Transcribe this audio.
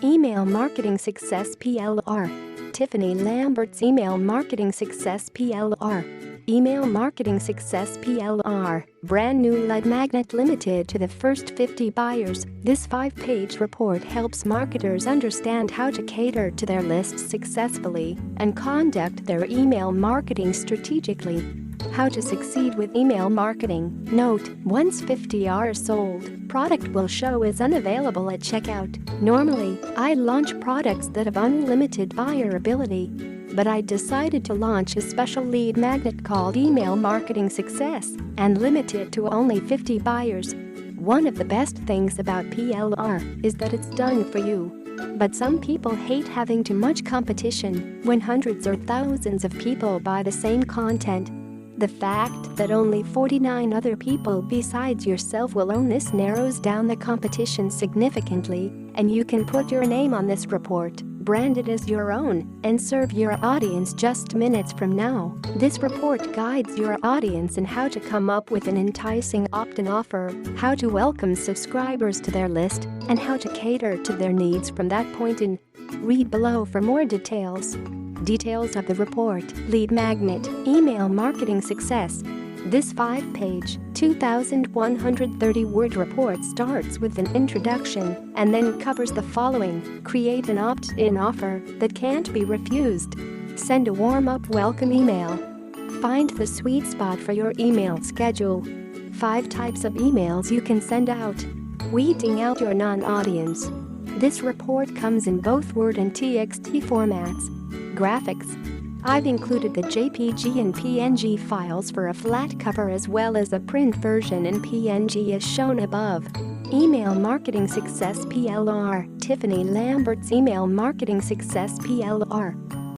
Email Marketing Success PLR. Tiffany Lambert's Email Marketing Success PLR. Email Marketing Success PLR, brand new lead magnet limited to the first 50 buyers. This 5-page report helps marketers understand how to cater to their lists successfully and conduct their email marketing strategically. How to succeed with email marketing. Note: once 50 are sold, product will show as unavailable at checkout. Normally, I launch products that have unlimited buyer ability, but I decided to launch a special lead magnet called Email Marketing Success and limit it to only 50 buyers. One of the best things about PLR is that it's done for you. But some people hate having too much competition when hundreds or thousands of people buy the same content. The fact that only 49 other people besides yourself will own this narrows down the competition significantly, and you can put your name on this report, brand it as your own, and serve your audience just minutes from now. This report guides your audience in how to come up with an enticing opt-in offer, how to welcome subscribers to their list, and how to cater to their needs from that point in. Read below for more details. Details of the report. Lead magnet. Email Marketing Success. This 5-page, 2,130-word report starts with an introduction and then covers the following. Create an opt-in offer that can't be refused. Send a warm-up welcome email. Find the sweet spot for your email schedule. 5 types of emails you can send out. Weeding out your non-audience. This report comes in both Word and TXT formats. Graphics. I've included the JPG and PNG files for a flat cover as well as a print version in PNG as shown above. Email Marketing Success PLR. Tiffany Lambert's Email Marketing Success PLR.